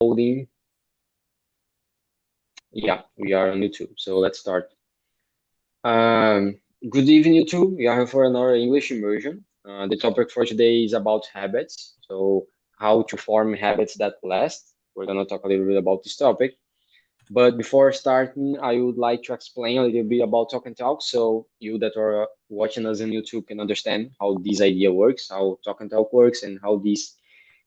Holding. Yeah, we are on YouTube. So let's start. Good evening, YouTube. We are here for another English immersion. The topic for today is about habits. So how to form habits that last. We're gonna talk a little bit about this topic. But before starting, I would like to explain a little bit about Talk and Talk, so you that are watching us on YouTube can understand how this idea works, how Talk and Talk works, and how this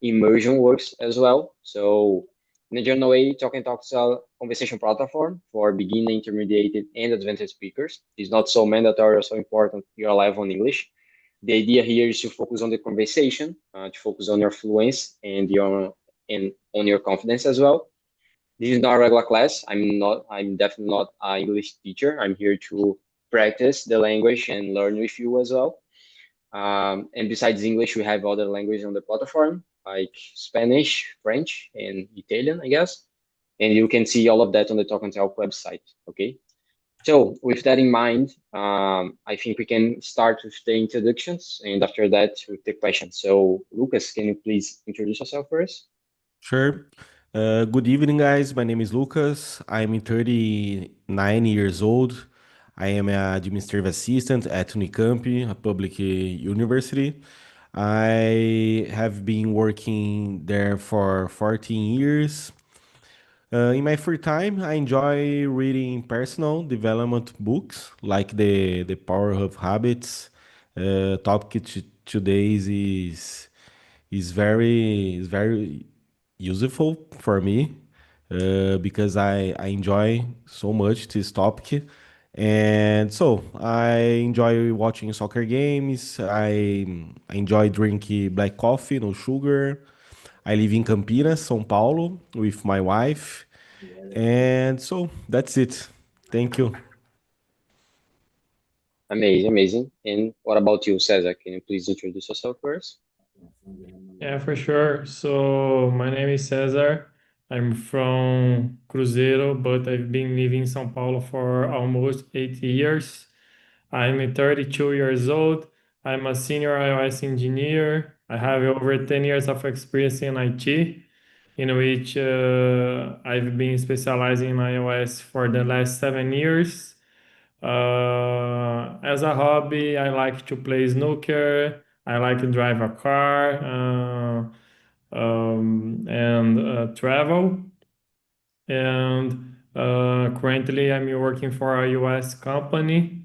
immersion works as well. So, in a general way, Talk and Talk is a conversation platform for beginner, intermediate, and advanced speakers. It's not so mandatory or so important your level on English. The idea here is to focus on the conversation, to focus on your fluency and on your confidence as well. This is not a regular class. I'm definitely not an English teacher. I'm here to practice the language and learn with you as well. And besides English, we have other languages on the platform, like Spanish, French, and Italian, I guess. And you can see all of that on the Talk and Talk website, okay? So with that in mind, I think we can start with the introductions, and after that, with the questions. So Lucas, can you please introduce yourself first? Sure. Good evening, guys. My name is Lucas. I'm 39 years old. I am an administrative assistant at Unicamp, a public university. I have been working there for 14 years. In my free time, I enjoy reading personal development books like the Power of Habits. Topic today is very useful for me because I enjoy so much this topic. And so I enjoy watching soccer games. I enjoy drinking black coffee, no sugar. I live in Campinas, São Paulo, with my wife. And so that's it. Thank you. Amazing, amazing. And what about you, Cesar? Can you please introduce yourself first? Yeah, for sure. So my name is Cesar. I'm from Cruzeiro, but I've been living in São Paulo for almost 8 years. I'm 32 years old. I'm a senior iOS engineer. I have over 10 years of experience in IT, in which I've been specializing in iOS for the last 7 years. As a hobby, I like to play snooker. I like to drive a car and travel. And currently, I'm working for a US company,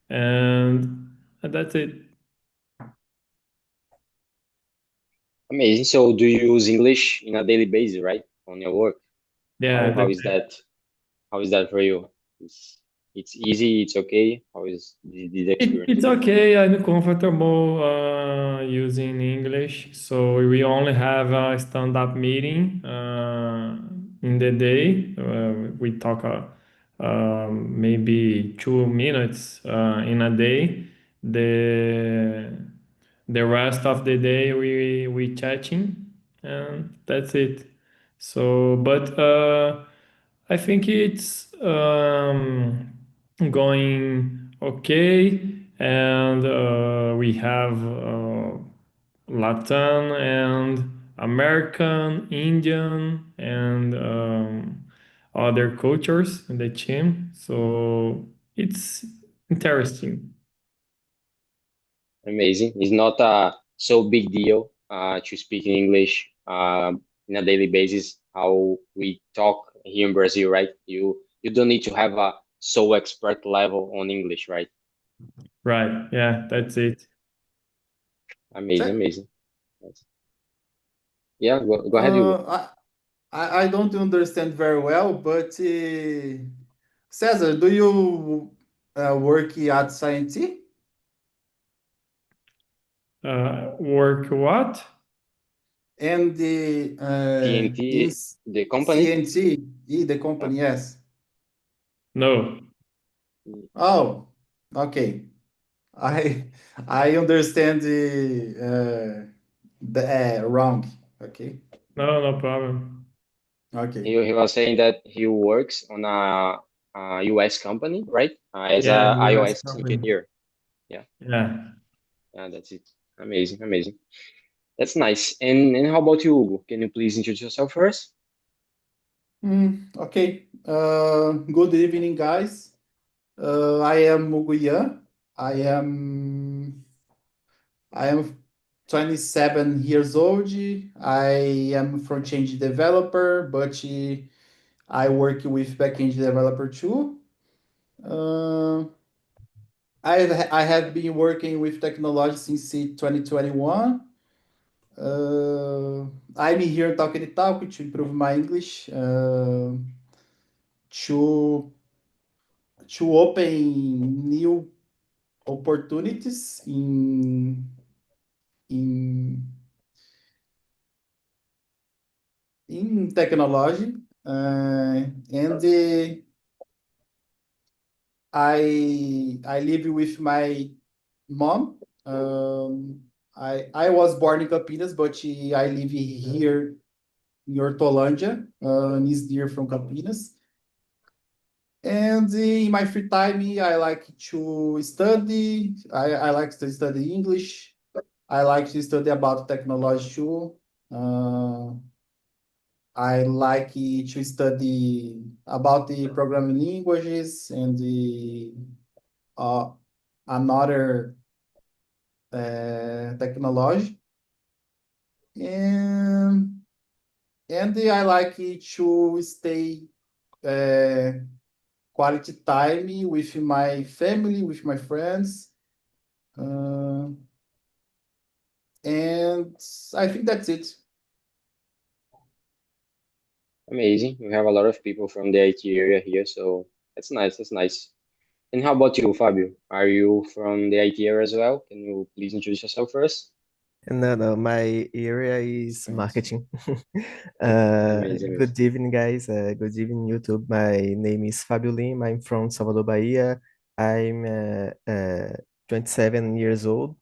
and that's it. Amazing. So do you use English in a daily basis, right? On your work? Yeah, How is that? How is that for you? It's easy, it's okay. How is this experience? it's okay. I'm comfortable using English. So we only have a stand-up meeting in the day. We talk maybe 2 minutes in a day. The the rest of the day we chatting, and that's it. So, but I think it's going okay, and we have Latin and American, Indian, and other cultures in the team. So it's interesting. Amazing. It's not a so big deal to speak in English in a daily basis. How we talk here in Brazil, right? You don't need to have a so expert level on English, right? Right. Yeah, that's it. Amazing, Check. amazing. Yes. Yeah, go ahead, Hugo. Uh, I don't understand very well, but Cesar, do you work at Science? Work what? And the in TNT, the company. CNC, the Uh, company, yes. No. Oh, okay. I I understand the wrong. Okay, No, no problem. okay. he was saying that he works on a US company, right? As Yeah, a US iOS company. engineer. Yeah, Yeah. yeah, that's it. Amazing, amazing. That's nice. And how about you, Hugo? Can you please introduce yourself first? Okay. Good evening, guys. I am Muguyan. I am I am 27 years old. I am front-end developer, but I work with back-end developer too. Uh, I have been working with technology since 2021. I'm here talking talk to improve my English, to open new opportunities in in technology, and I live with my mom. I was born in Campinas, but I live here in Hortolândia, is near from Campinas. And in my free time, I like to study. I like to study English. I like to study about technology too. Uh, I like to study about the programming languages and the uh, another technology. And I like to stay uh, quality time with my family, with my friends. Uh, and I think that's it. Amazing. We have a lot of people from the IT area here, so that's nice. That's nice. And how about you, Fabio? Are you from the IT area as well? Can you please introduce yourself first? No, no, my area is Thanks. marketing. Amazing, amazing. Good evening, guys. Good evening, YouTube. My name is Fabio Lima. I'm from Salvador, Bahia. I'm 27 years old.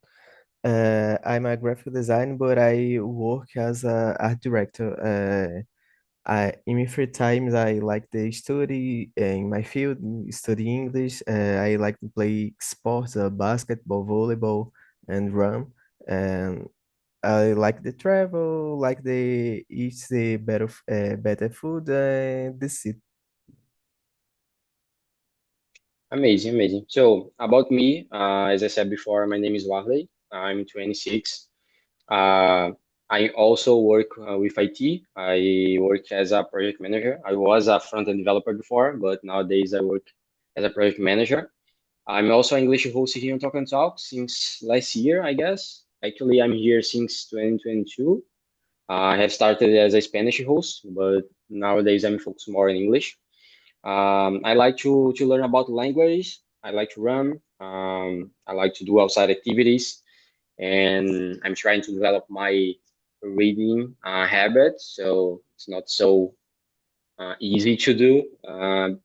I'm a graphic designer, but I work as a art director. In my free times, I like to study in my field, study English. I like to play sports, basketball, volleyball, and run. And I like the travel, like the eat the better food, and this it. Amazing, amazing. So about me, as I said before, my name is Warley. I'm 26. Uh, I also work with IT. I work as a project manager. I was a front-end developer before, but nowadays I work as a project manager. I'm also English host here on Talk and Talk since last year, I guess. Actually, I'm here since 2022. I have started as a Spanish host, but nowadays I'm focused more on English. I like to learn about language. I like to run. I like to do outside activities, and I'm trying to develop my reading habit. So it's not so easy to do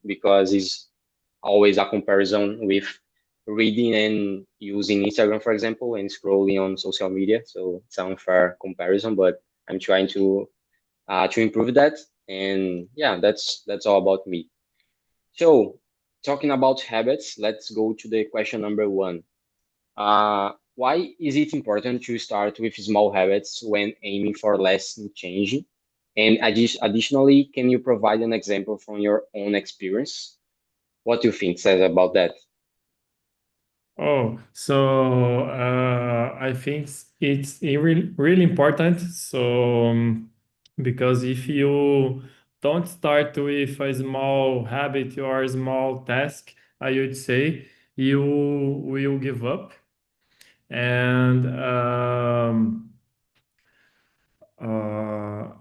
because it's always a comparison with reading and using Instagram, for example, and scrolling on social media. So it's an unfair comparison, but I'm trying to improve that. And yeah, that's all about me. So, talking about habits, let's go to the question number one. Why is it important to start with small habits when aiming for lasting change? And additionally, can you provide an example from your own experience? What do you think, says about that? Oh, so I think it's really important. So because if you don't start with a small habit or a small task, I would say you will give up. And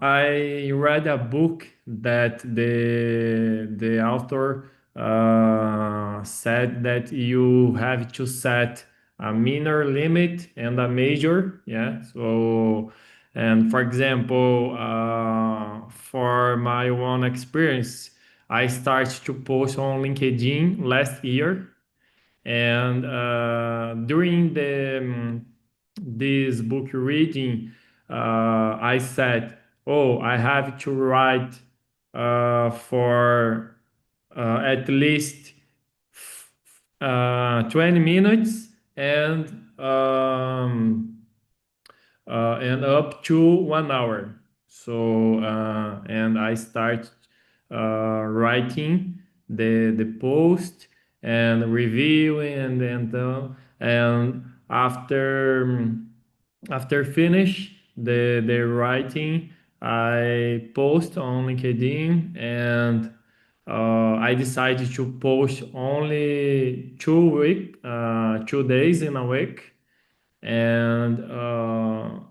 I read a book that the author said that you have to set a minor limit and a major. Yeah. So, and for example, for my own experience, I started to post on LinkedIn last year, and during this book reading, I said, "Oh, I have to write for at least 20 minutes and up to 1 hour." So and I start writing the post and reviewing and after finish the writing, I post on LinkedIn, and I decided to post only 2 days in a week. And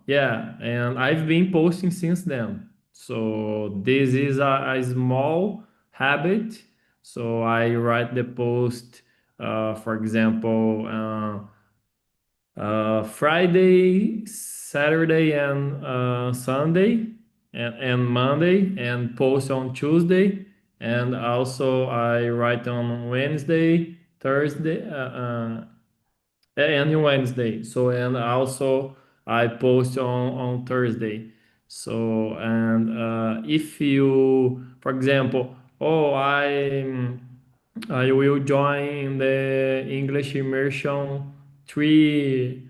yeah, and I've been posting since then. So this is a small habit. So I write the post, for example, Friday, Saturday, and Sunday, and Monday, and post on Tuesday. And also I write on Wednesday, Thursday, and Wednesday. So, and also I post on Thursday. So, and if you, for example, oh, I will join the English immersion three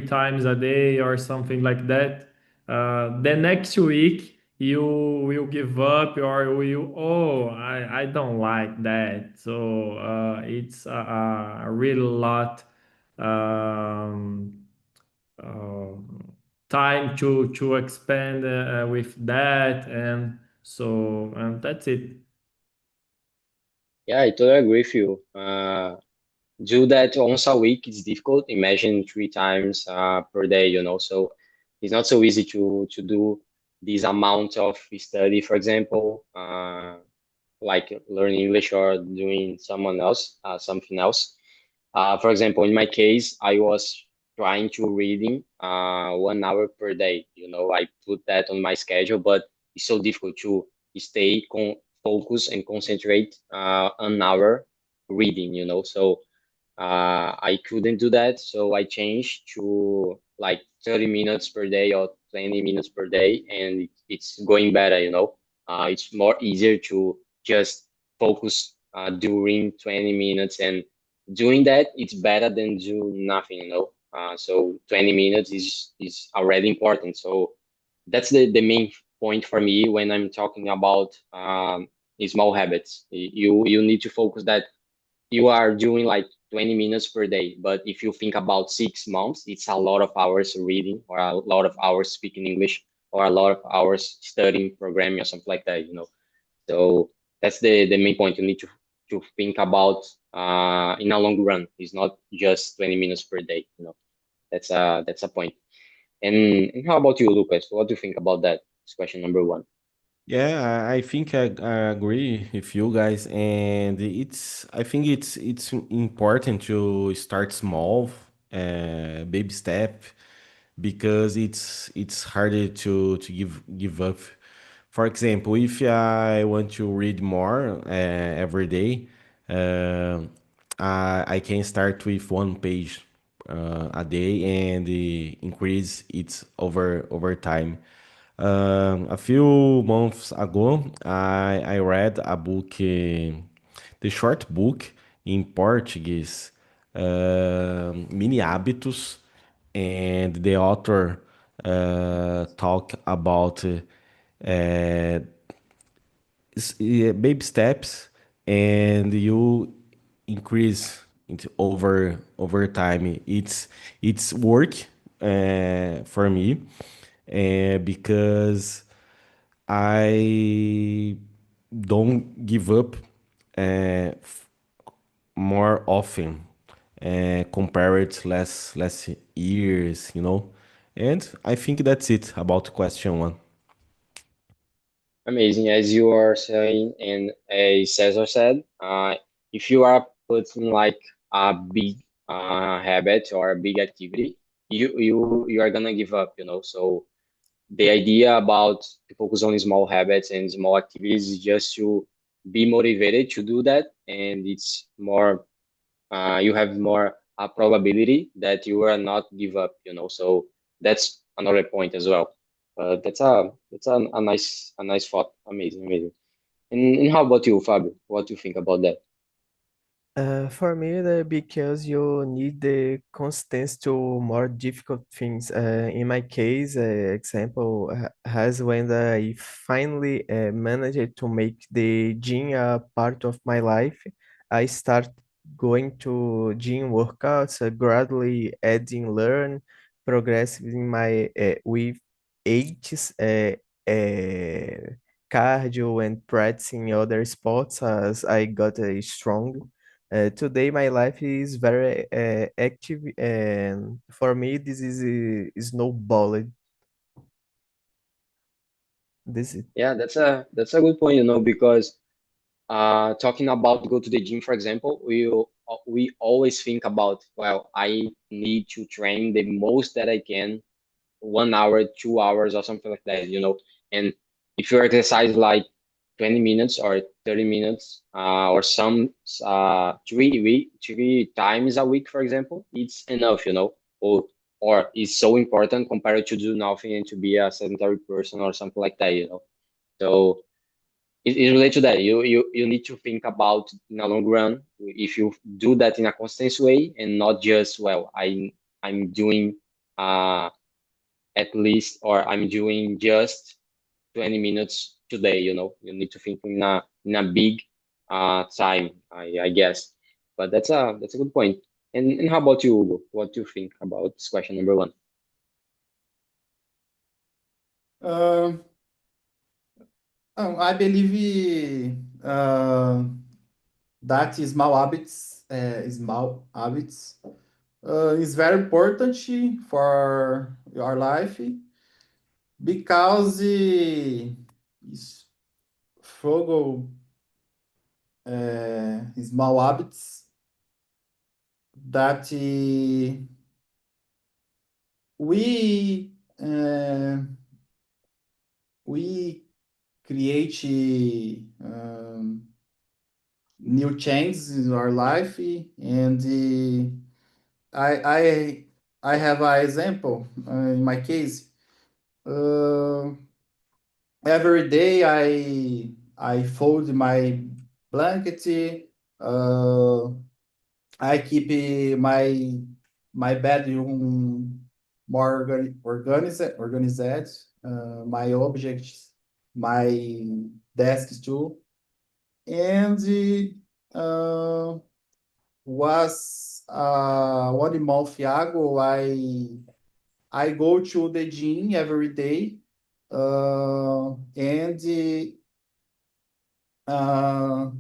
times a day or something like that. The next week you will give up, or will, oh, I don't like that. So it's a really lot um, uh, time to expand with that, and so, and that's it. Yeah, I totally agree with you. Do that once a week is difficult. Imagine 3 times per day, so it's not so easy to do this amount of study, for example, like learning English or doing something else. For example, in my case, I was trying to reading 1 hour per day. I put that on my schedule, but it's so difficult to stay focused and concentrate an hour reading. So I couldn't do that, so I changed to like 30 minutes per day or 20 minutes per day, and it's going better. It's more easier to just focus during 20 minutes, and doing that it's better than do nothing. So 20 minutes is already important. So that's the main point for me when I'm talking about small habits. You need to focus that you are doing like 20 minutes per day. But if you think about 6 months, it's a lot of hours reading, or a lot of hours speaking English, or a lot of hours studying programming or something like that. So that's the main point. You need to think about in a long run. It's not just 20 minutes per day. That's a point. And how about you, Lucas? What do you think about that? It's question number one. Yeah, I think I agree with you guys, and I think it's important to start small, baby step, because it's harder to give up. For example, if I want to read more every day, uh, I can start with 1 page a day, and increase it over time. A few months ago, I read a book, the short book in Portuguese, Mini Hábitos, and the author talk about baby steps, and you increase it over time. It's work for me, because I don't give up more often, compared less years. And I think that's it about question one. Amazing. As you are saying, and as Cesar said, if you are putting like a big habit or a big activity, you are gonna give up. So the idea about to focus on small habits and small activities is just to be motivated to do that, and it's more you have more probability that you will not give up. So that's another point as well. That's a nice thought. Amazing. And how about you, Fabio? What do you think about that? For me, because you need the constance to more difficult things. In my case, example has when I finally managed to make the gym a part of my life. I start going to gym workouts, gradually adding learn, progressive in my with ages, cardio and practicing other sports as I got strong. Today, my life is very active, and for me, this is snowballing. This is Yeah, that's a good point, because talking about go to the gym, for example, we always think about, well, I need to train the most that I can, 1 hour, 2 hours, or something like that. And if you exercise like 20 minutes or 30 minutes, or some 3 times a week, for example, it's enough. Or it's so important compared to do nothing and to be a sedentary person or something like that. So it relates to that. You need to think about in a long run if you do that in a constant way and not just, well, I'm doing uh at least, or I'm doing just 20 minutes today. You need to think in a big time, I guess. But that's a good point. And how about you, Hugo? What do you think about this question number one? Um, I believe that small habits is very important for your life because struggle small habits that we uh, we create new changes in our life, and I have an example in my case. Uh, every day I fold my blanket. Uh, I keep my bedroom more organized. My objects, my desks too, and uh, was 1 month ago. I go to the gym every day, and uh,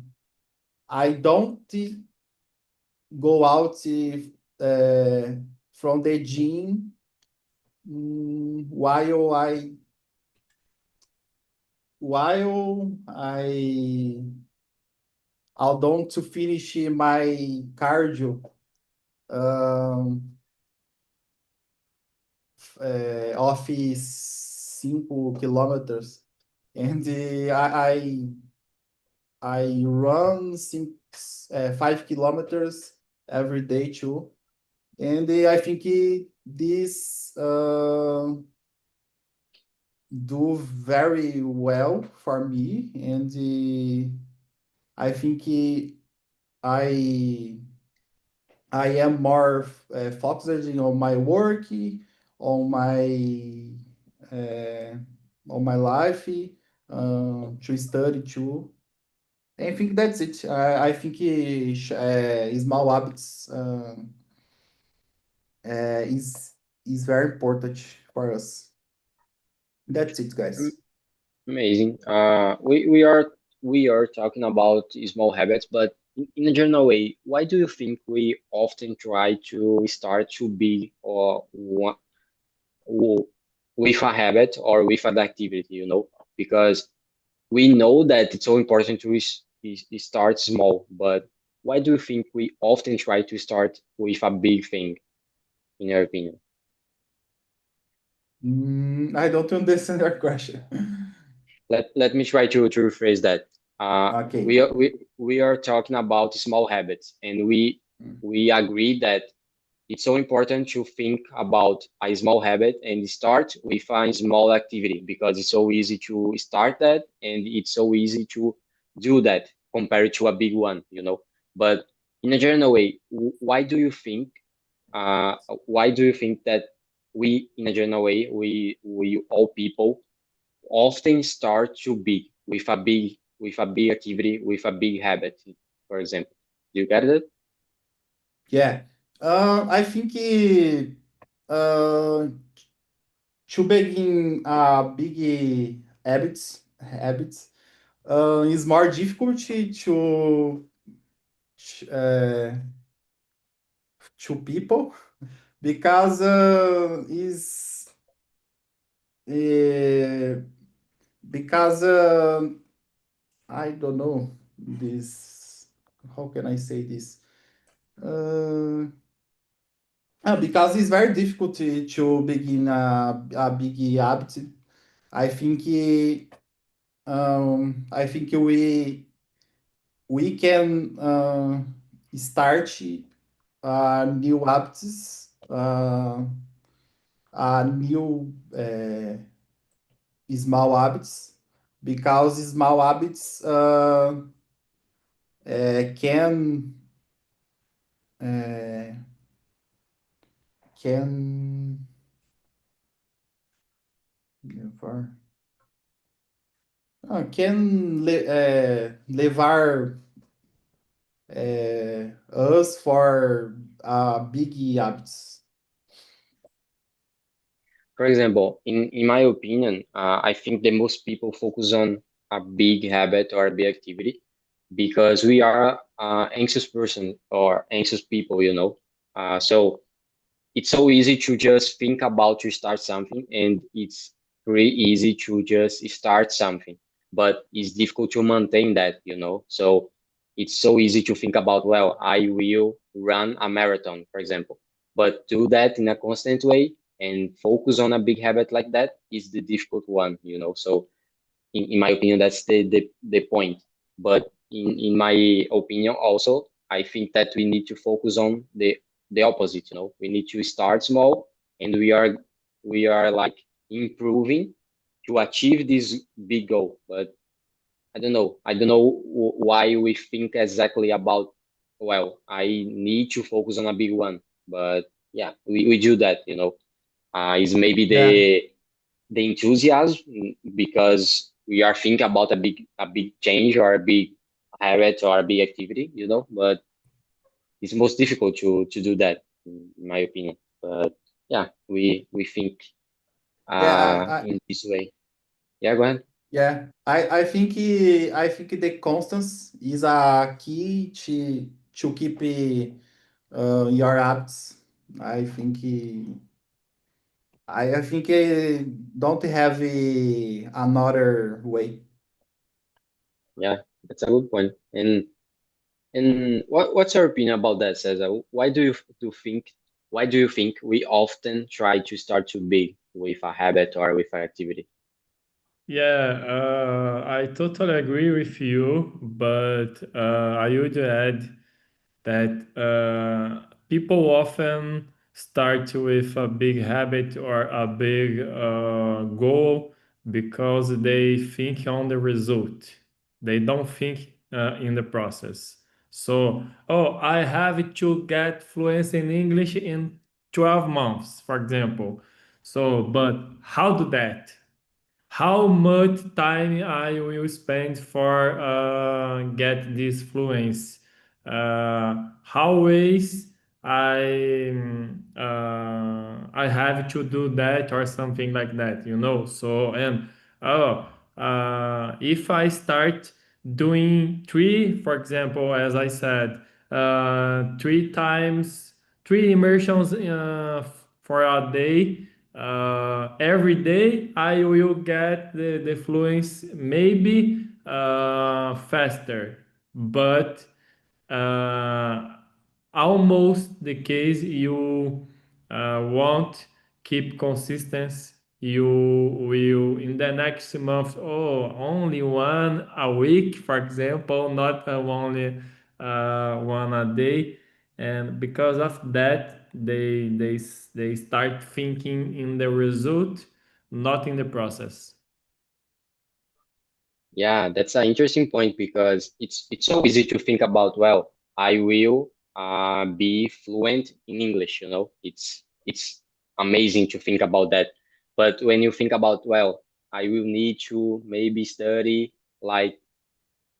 I don't go out from the gym while I don't to finish my cardio um, of 5 kilometers, and I run 5 kilometers every day too, and I think this do very well for me, and I think I I am more focused on my work, on my uh, on my life, to study too. I think that's it. I think small habits is very important for us. That's it, guys. Amazing. We are talking about small habits, but in a general way, why do you think we often try to start too big or with a habit or with an activity? Because we know that it's so important to start small, but why do you think we often try to start with a big thing, in your opinion? I don't understand your question. Let me try to rephrase that. We Okay. are we are talking about small habits, and we agree that it's so important to think about a small habit and start with a small activity because it's so easy to start that and it's so easy to do that compared to a big one. But in a general way, why do you think that we, in a general way, we all people often start too big with a big activity, with a big habit, for example? Do you get it? Yeah. I think uh, to begin big habits is more difficult uh, to people because is uh, because I don't know this. How can I say this? Uh, because it's very difficult to begin a big habit. I think I think we can start new habits, new small habits, because small habits can uh, can levar levar us for big habits. For example, in my opinion, I think that most people focus on a big habit or a big activity because we are anxious person or anxious people, you know. So it's so easy to just think about to start something, and it's pretty easy to just start something, but it's difficult to maintain that, you know. So it's so easy to think about, well, I will run a marathon, for example, but do that in a constant way and focus on a big habit like that is the difficult one, you know. So in my opinion, that's the point. But in my opinion also, I think that we need to focus on the opposite, you know. We need to start small, and we are like improving to achieve this big goal. But I don't know why we think exactly about, well, I need to focus on a big one. But yeah, we do that, you know. Is maybe Yeah, the enthusiasm, because we are thinking about a big change or a big habit or a big activity, you know. But it's most difficult to do that, in my opinion. But yeah, we think yeah, in this way. Yeah, go ahead. yeah. I think the constance is a key to keep your habits. I think I think don't have another way. Yeah, that's a good point. And what's your opinion about that, Cesar? Why do you think we often try to start too big with a habit or with an activity? Yeah, I totally agree with you, but I would add that people often start with a big habit or a big goal because they think on the result. They don't think in the process. So, oh, I have to get fluency in English in 12 months, for example. So, but how do that? How much time I will spend for get this fluence, how ways I have to do that or something like that, you know. So and oh, if I start doing three, for example, as I said, three times, three immersions for a day, every day I will get the fluence maybe faster, but uh, almost the case you won't keep consistency. You will in the next month, oh, only one a week, for example, not only one a day. And because of that, they start thinking in the result, not in the process. Yeah, that's an interesting point because it's so easy to think about, well, I will be fluent in English, you know. It's amazing to think about that. But when you think about, well, I will need to maybe study like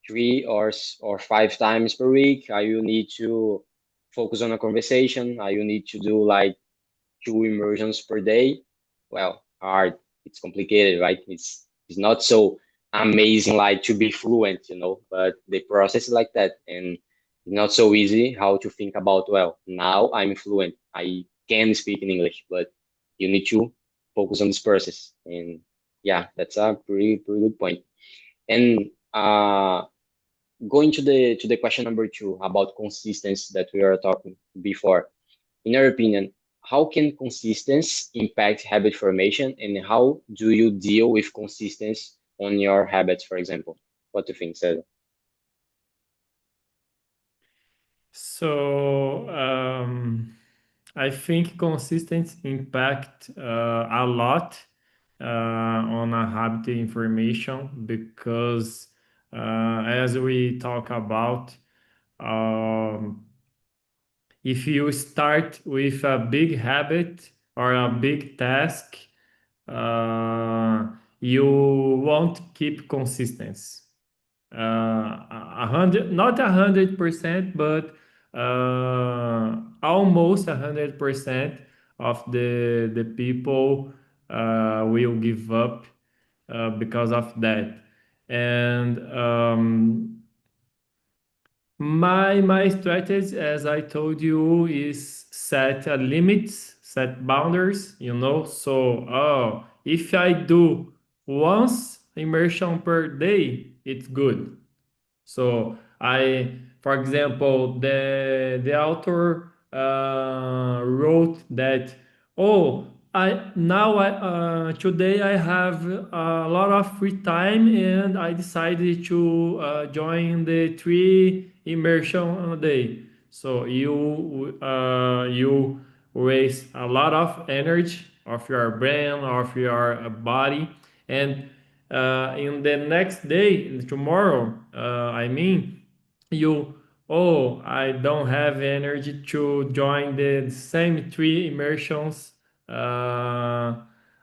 3 or 5 times per week. I will need to focus on a conversation. I will need to do like 2 immersions per day. Well, hard. It's complicated, right? It's not so amazing like to be fluent, you know, but the process is like that. And it's not so easy how to think about, well, now I'm fluent. I can speak in English, but you need to focus on this process. And yeah, that's a pretty good point. And going to the question number two about consistency that we were talking before. In your opinion, how can consistency impact habit formation, and how do you deal with consistency on your habits, for example? What do you think, Cesar? So I think consistent impact a lot on a habit information because as we talk about, um, if you start with a big habit or a big task, you won't keep consistency. 100, not 100%, but almost 100% of the people will give up because of that. And my strategy, as I told you, is set limits, set boundaries, you know. So, if I do once immersion per day, it's good. So for example, the author wrote that, oh, I now I today I have a lot of free time and I decided to join the 3 immersion a day. So you waste a lot of energy of your brain, of your body, and in the next day, tomorrow, I mean, you, oh, I don't have energy to join the same 3 immersions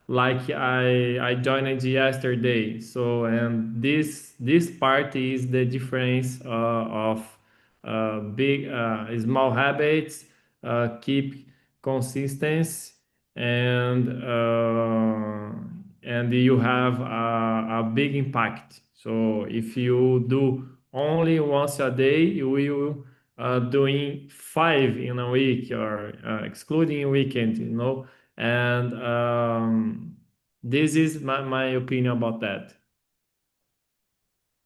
like I joined yesterday. So, and this part is the difference of big small habits, keep consistency, and you have a big impact. So if you do only once a day, you will doing 5 in a week or excluding weekend, you know. And this is my opinion about that.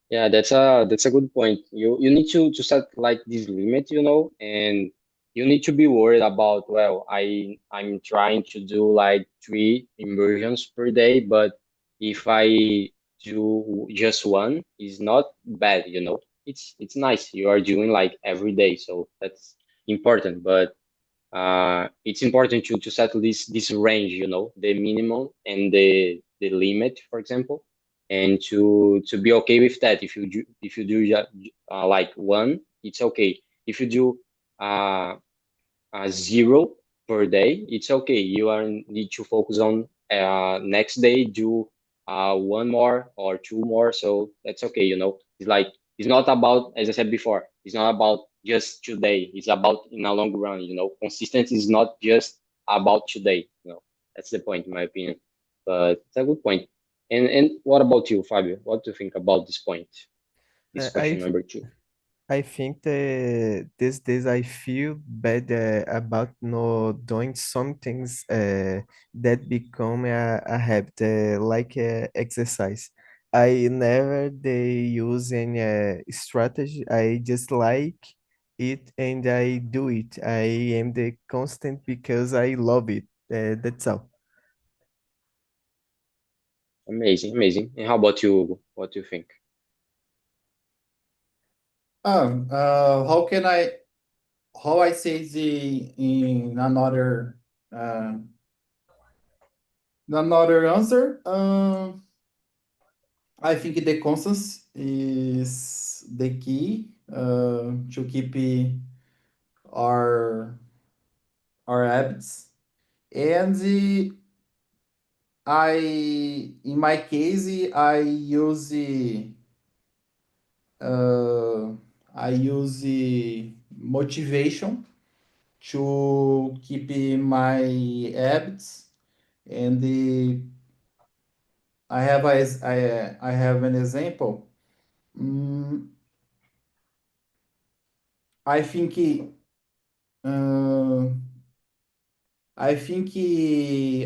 Yeah, that's a good point. You need to set like this limit, you know, and you need to be worried about, well, I'm trying to do like 3 immersions per day, but if I do just one, it's not bad, you know. It's nice. You are doing like every day, so that's important. But it's important to set this range, you know, the minimum and the limit, for example, and to be okay with that. If you do like one, it's okay. If you do uh, a zero per day, it's okay. You are need to focus on next day do one more or two more, so that's okay. You know, it's like it's not about, as I said before, it's not about just today. It's about in a long run. You know, consistency is not just about today. You know, that's the point in my opinion. But it's a good point. And what about you, Fabio? What do you think about this point? This Uh, question I number two. I think that these days I feel bad about not doing some things that become a habit, like exercise. I never they use any strategy. I just like it and I do it. I am the constant because I love it. That's all. Amazing, amazing. And how about you, Hugo? What do you think? How can how I say the in uh, another answer? I think the constance is the key to keep our habits. And in my case, I use motivation to keep my habits, and I have an example. Mm, I think uh, I think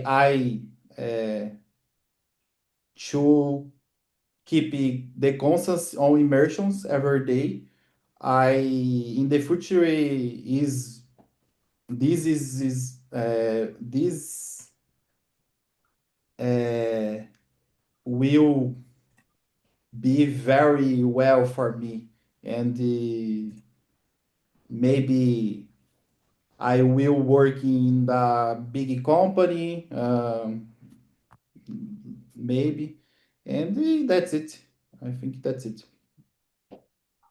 I uh, should keep the constants on immersions every day. I in the future is this will be very well for me, and maybe I will work in the big company, maybe, and that's it. I think that's it.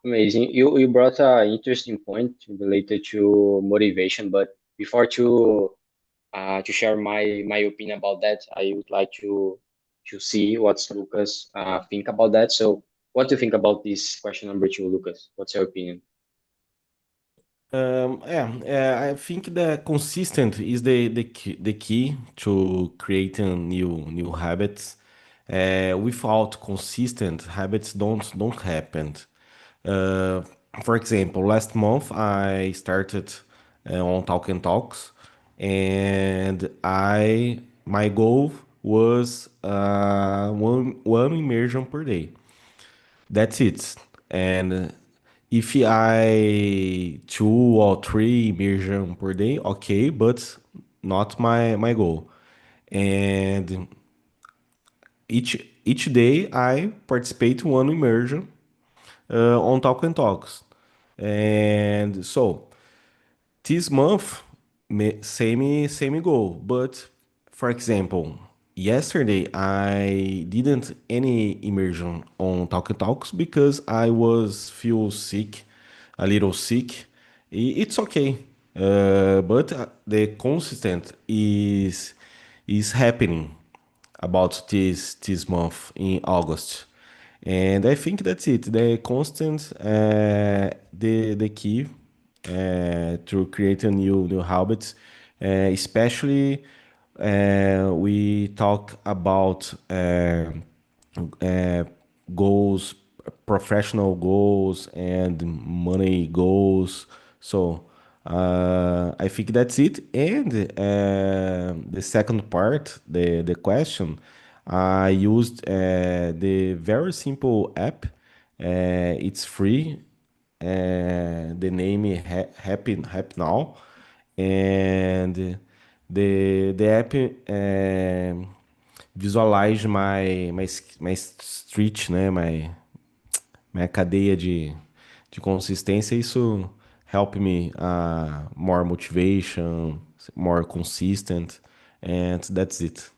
Amazing. You brought an interesting point related to motivation, but before to share my opinion about that, I would like to see what's Lucas think about that. So, what do you think about this question number two, Lucas? What's your opinion? I think that consistent is the key to creating new habits. Without consistent habits, don't happen. Uh, for example, last month I started on Talk and Talks, and I my goal was one immersion per day. That's it. And if I two or three immersion per day, okay, but not my goal. And each day I participate one immersion on Talk and Talks. And so this month, same goal. But for example, yesterday I didn't any immersion on Talk and Talks because I was feel sick, a little sick. It's okay, but the consistent is happening about this month in August. And I think that's it. The constant, the key to create a new habits, especially we talk about uh, goals, professional goals, and money goals. So I think that's it. And the second part, the question, I used the very simple app. It's free. The name is Happy Now, and the app visualize my street, né? Minha cadeia de consistência. Isso help me more motivation, more consistent, and that's it.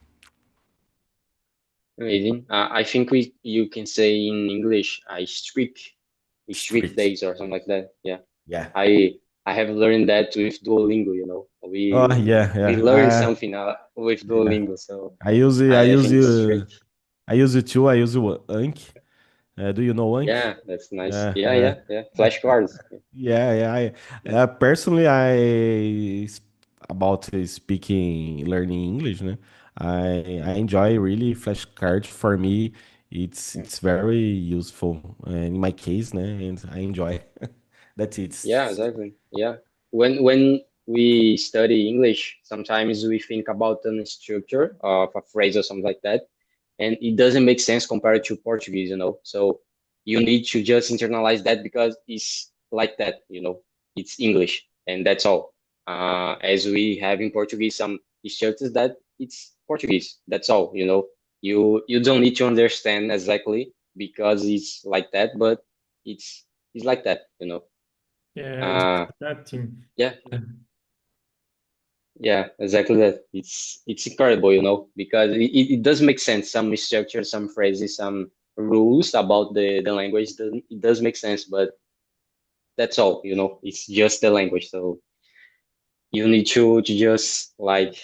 Amazing. I think you can say in English, streak Street. days or something like that. Yeah. Yeah. I have learned that with Duolingo. Oh We yeah. learn something with Yeah. Duolingo. So I use it. I think streak. I use it too. I use Anki. Do you know Anki? Yeah, that's nice. Yeah. Yeah. Flashcards. Yeah. Yeah. Personally, about speaking, learning English, né? I enjoy really flashcards. For me, it's very useful in my case, né? And I enjoy. That's it. Yeah, exactly. Yeah. When we study English, sometimes we think about the structure of a phrase or something like that, and it doesn't make sense compared to Portuguese. So you need to just internalize that because it's like that. It's English, and that's all. As we have in Portuguese some structures that it's Portuguese. That's all. You don't need to understand exactly because it's like that, but it's like that. Yeah, it's Uh, accepting. yeah, Yeah. yeah, exactly that. It's incredible, because it does make sense. Some structure, some phrases, some rules about the language. It does make sense, but that's all. It's just the language. So you need to just like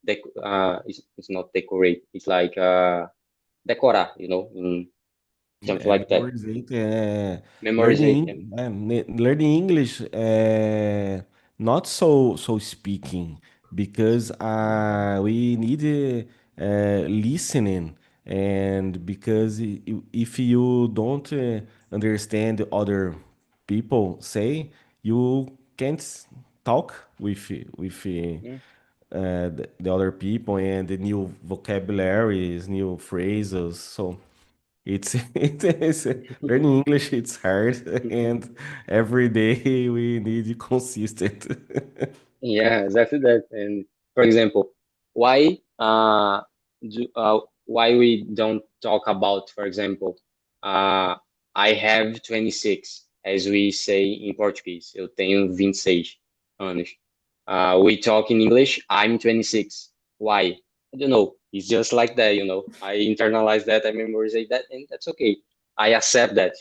it's not decorate. It's like decorar, something like that. Memorizate, Memorize it. Yeah. learning English, not so speaking, because we need listening, and because if you don't understand other people say, you can't talk Mm. the other people and the new vocabularies, new phrases. So it's learning English. It's hard, and every day we need consistent. Yeah, exactly that. And for example, why why we don't talk about, for example, uh, I have 26, as we say in Portuguese. Eu tenho 26 anos. We talk in English, I'm 26. Why? I don't know. It's just like that. I internalize that, I memorize that, and that's okay. I accept that.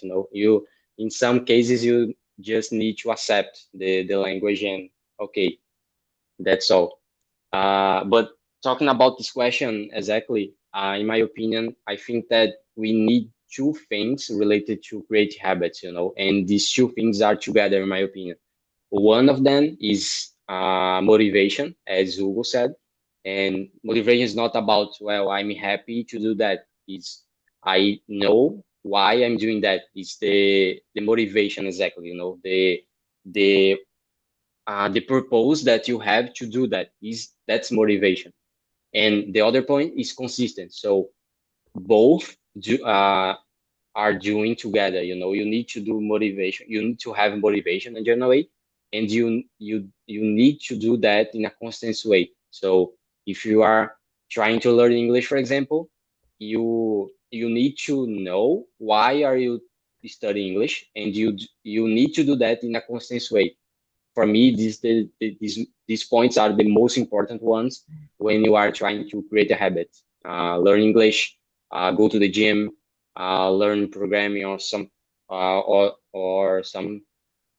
In some cases, you just need to accept the language and okay, that's all. But talking about this question exactly, in my opinion, I think that we need two things related to create habits, and these two things are together, in my opinion. One of them is motivation, as Hugo said, and motivation is not about, well, I'm happy to do that. It's I know why I'm doing that. It's the motivation exactly, the purpose that you have to do that's motivation. And the other point is consistent. So both are doing together. You need to do motivation. You need to have motivation in general way, and you need to do that in a constant way. So if you are trying to learn English, for example, you need to know why are you studying English, and you need to do that in a constant way. For me, these points are the most important ones when you are trying to create a habit. Learn English, go to the gym, learn programming or or some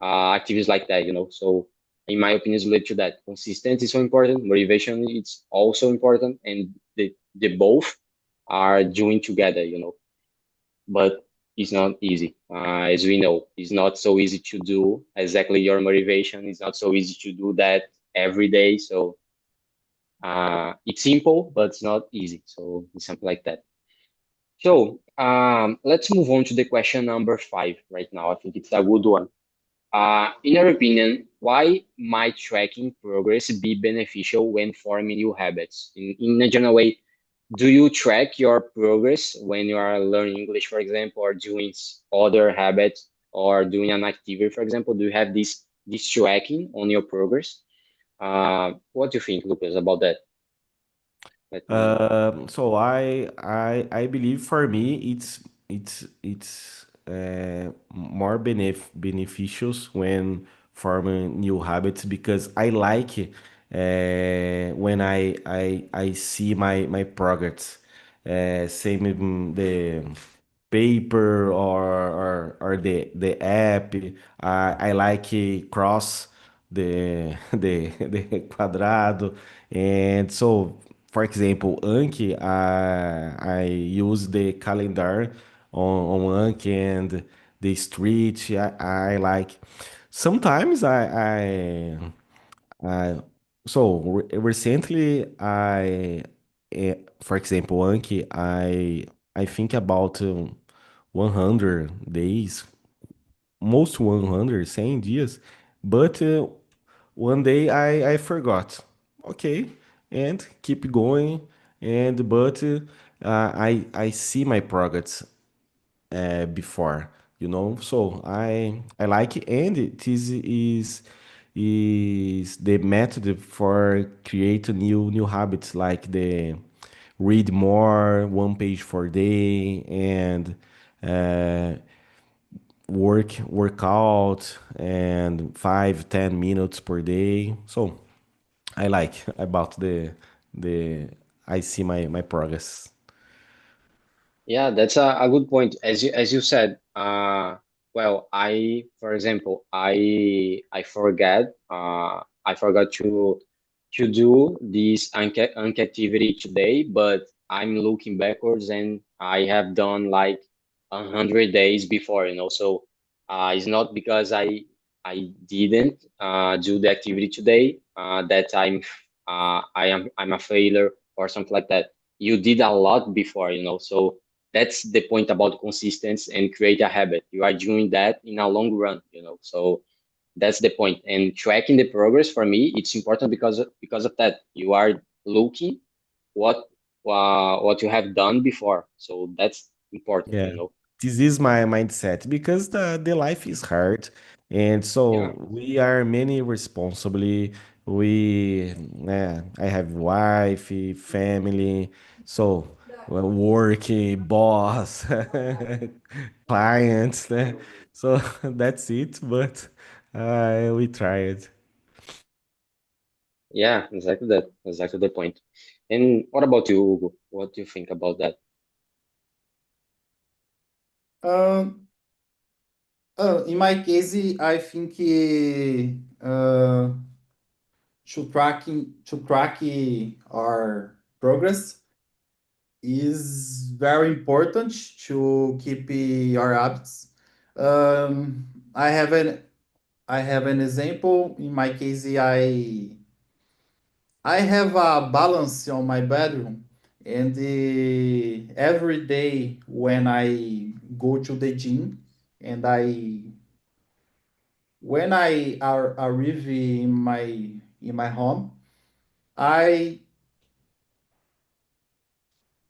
activities like that. So in my opinion, it's related to that. Consistency is so important. Motivation is also important, and the both are doing together. But it's not easy. As we know, it's not so easy to do exactly your motivation. It's not so easy to do that every day. So it's simple, but it's not easy. So it's something like that. So let's move on to the question number 5 right now. I think it's a good one. In your opinion, why might tracking progress be beneficial when forming new habits? In a general way, do you track your progress when you are learning English, for example, or doing other habits or doing an activity, for example? Do you have this tracking on your progress? What do you think, Lucas, about that? Let me know. So I believe for me it's more beneficial when forming new habits because I like when I see my progress. Same the paper or the app. I like cross the quadrado. And so, for example, Anki, I use the calendar on Anki and the street. I like. Sometimes I so recently for example, Anki, I think about 100 days, most 100 dias, but one day I forgot. Okay, and keep going, and but I see my progress before, So I like it, and it is the method for create new habits like the read more, one page for day, and uh, workout and 5-10 minutes per day. So I like about the I see my progress. Yeah, that's a good point. As you said, well, for example, I forget I forgot to do this Anki activity today, but I'm looking backwards and I have done like 100 days before, So it's not because I didn't do the activity today that I'm a failure or something like that. You did a lot before, So that's the point about consistency and create a habit. You are doing that in a long run. So that's the point. And tracking the progress for me, it's important because of that. You are looking what you have done before. So that's important, Yeah, this is my mindset because the life is hard, and Yeah. so we are many responsibly. I have wife, family, so work, boss, clients, so that's it. But we tried. Yeah, exactly that. Exactly the point. And what about you, Hugo? What do you think about that? Um, in my case, I think to track our progress is very important to keep our habits. Um, I have an I have an example. In my case, I have a balance on my bedroom, and every day when I go to the gym, and when I arrive in my home, I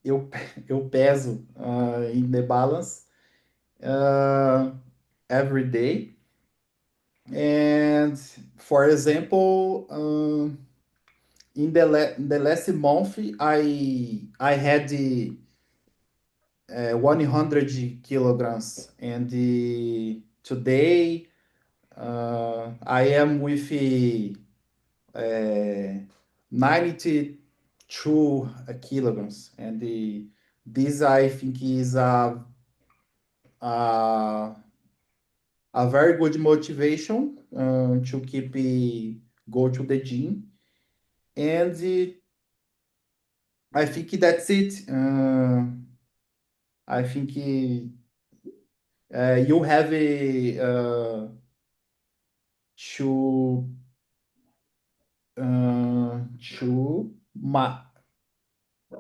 eu, eu peso in the balance uh, every day. And for example, in the last month, I had 100 kilograms, and today I am with 92 kilograms, and this I think is a, a very good motivation to keep go to the gym, and I think that's it. I think you have to uh, to ma-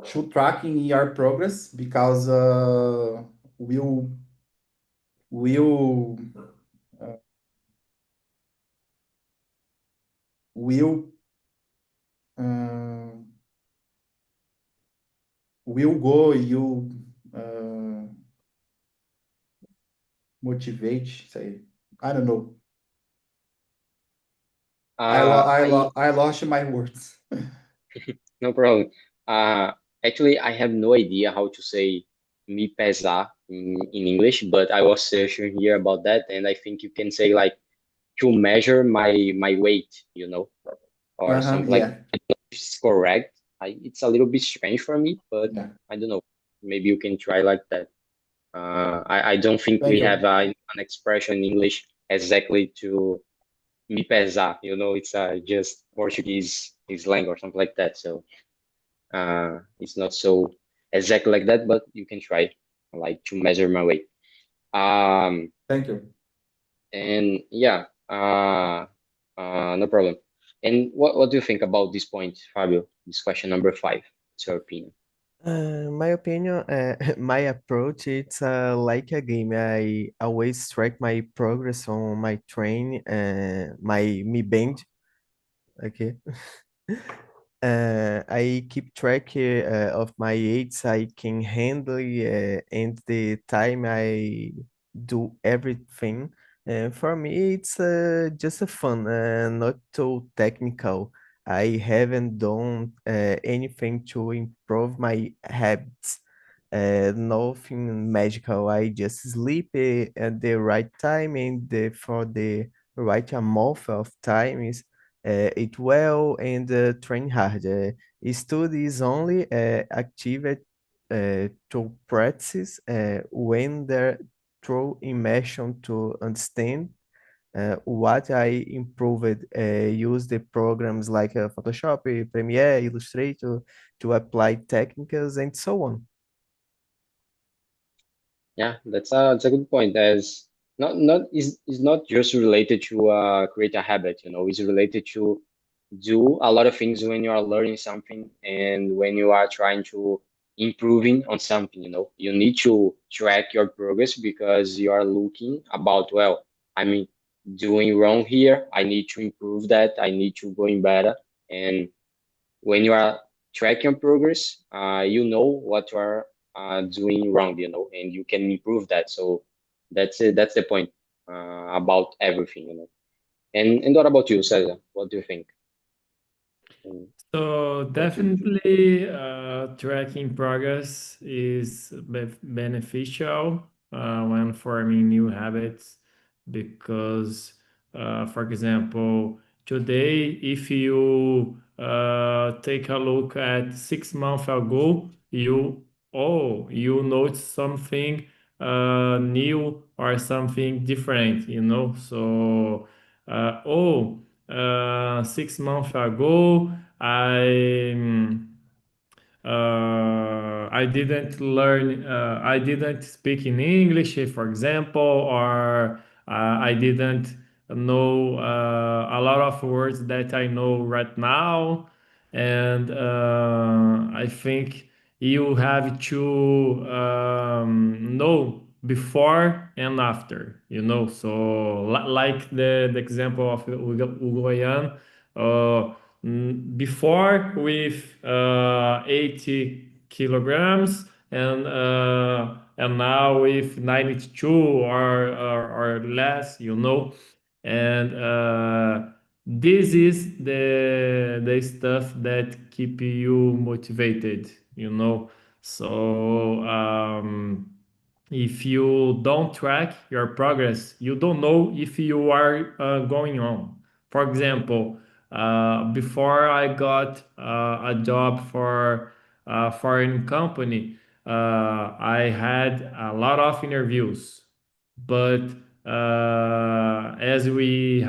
to tracking your progress, because will uh, will uh, will go you uh, motivate, say, I don't know. Uh, I I lost my words. No problem. Uh, Actually, I have no idea how to say me pesar in English, but I was searching here about that, and I think you can say like to measure my weight, or Uh-huh, something like yeah, it's correct. It's a little bit strange for me, but yeah. I don't know. Maybe you can try like that. I don't think Thank we you. have an expression in English exactly to me pesar. It's just Portuguese slang or something like that. So it's not so exactly like that, but you can try like to measure my weight. Um, Thank you. and yeah, no problem. And what do you think about this point, Fabio? This question number 5. What's your opinion? My opinion, my approach, it's like a game. I always track my progress on my train, my me band. Okay. I keep track of my aids I can handle and the time I do everything. For me, it's just a fun, not too technical. I haven't done anything to improve my habits. Nothing magical. I just sleep at the right time and for the right amount of time eat well and train hard. Study is only active to practice when there through immersion to understand what I improved, use the programs like Photoshop, Premiere, Illustrator to apply techniques and so on. Yeah, that's a good point. As not is not just related to create a habit, you know, it's related to do a lot of things when you are learning something and when you are trying to improving on something, you know. You need to track your progress because you are looking about, well, I mean, doing wrong here, I need to improve that, I need to going better. And when you are tracking progress, you know what you are doing wrong, you know, and you can improve that. So that's it. That's the point about everything, you know. And what about you, Cesar? What do you think? And So what you do? definitely, tracking progress is beneficial when forming new habits because, for example, today, if you take a look at 6 months ago, you notice something new or something different, you know. So, 6 months ago, I I didn't speak in English, for example, or I didn't know a lot of words that I know right now. And I think you have to know before and after, you know. So, like the example of Ugoyan, before with 80 kilograms and now with 92 or less, you know. And this is the stuff that keep you motivated, you know. So if you don't track your progress, you don't know if you are going on. For example, before I got a job for a foreign company, I had a lot of interviews, but as we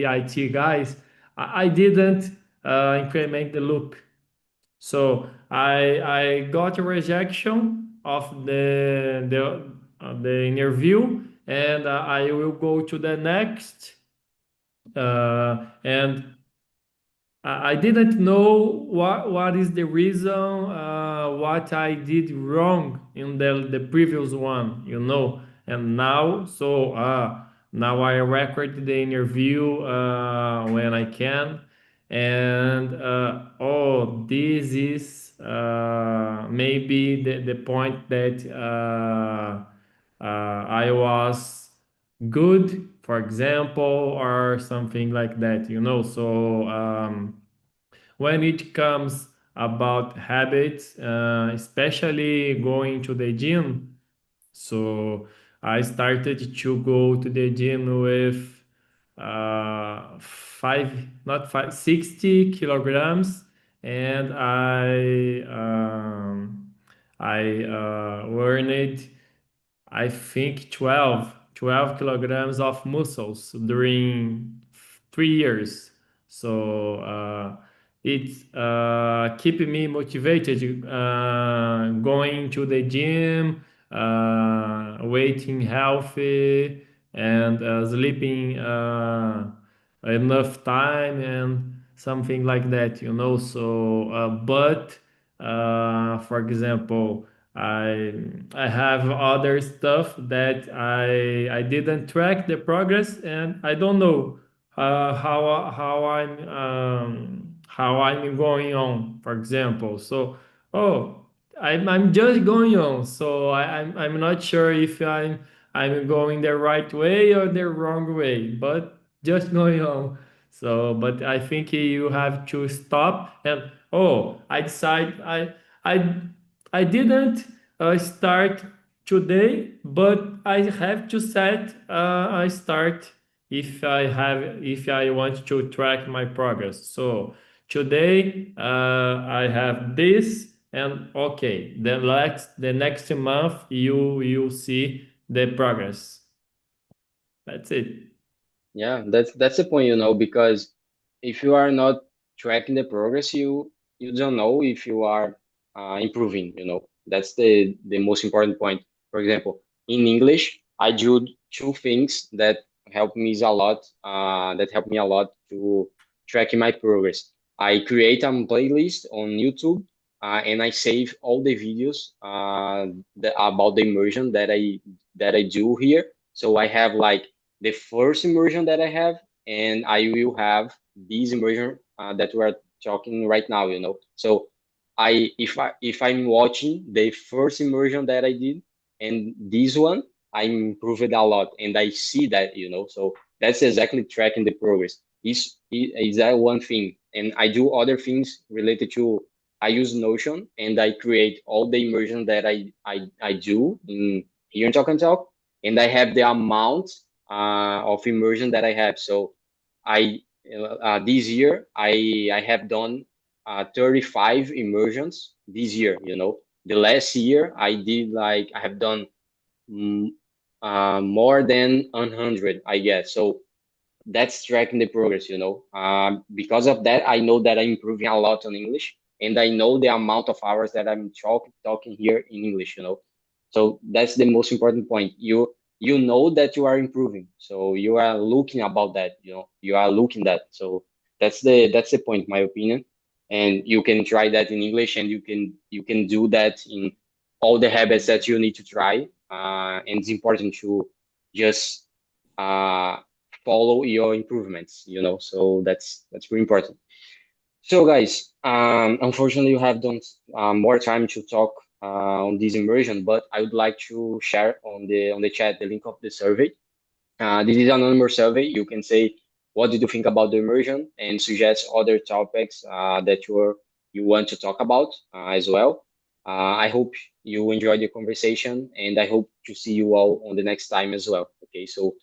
IT guys, I didn't increment the loop. So I got a rejection of the interview, and I will go to the next. And I didn't know what is the reason, what I did wrong in the previous one, you know. And now, so now I record the interview when I can. And this is maybe the point that I was good, for example, or something like that, you know. So when it comes about habits, especially going to the gym, so I started to go to the gym with not five, 60 kilograms, and I learned, I think, 12 kilograms of muscles during 3 years. So it's keeping me motivated, going to the gym, eating healthy, and sleeping enough time and something like that, you know. So, but for example, I have other stuff that I didn't track the progress, and I don't know how I'm going on. For example, so oh, I'm just going on, so I'm not sure if I'm going the right way or the wrong way, but just going on. So, but I think you have to stop and I decide I I didn't start today, but I have to set a start if I want to track my progress. So today I have this, and okay, the next month you see the progress. That's it. Yeah, that's the point, because if you are not tracking the progress, you don't know if you are improving, That's the most important point. For example, in English, I do two things that help me a lot to tracking my progress. I create a playlist on YouTube, and I save all the videos about the immersion that I do here. So I have like the first immersion that I have, and I will have this immersion that we are talking right now, So if I'm watching the first immersion that I did and this one, I improved a lot, and I see that, So that's exactly tracking the progress. Is that one thing, and I do other things related to. I use Notion and I create all the immersion that I do in here in Talk and Talk, and I have the amount of immersion that I have. So I this year I have done 35 immersions this year. The last year I did like I have done mm, more than 100, I guess. So that's tracking the progress. Because of that, I know that I'm improving a lot on English, and I know the amount of hours that I'm talking here in English. So that's the most important point. You know that you are improving, so you are looking about that. You are looking that. So that's the point, in my opinion. And you can try that in English, and you can do that in all the habits that you need to try. And it's important to just uh, follow your improvements. So that's pretty important. So guys, unfortunately you have done more time to talk on this immersion, but I would like to share on the chat the link of the survey. This is an anonymous survey. You can say what did you think about the immersion and suggest other topics that you want to talk about as well. I hope you enjoyed the conversation, and I hope to see you all on the next time as well. Okay, so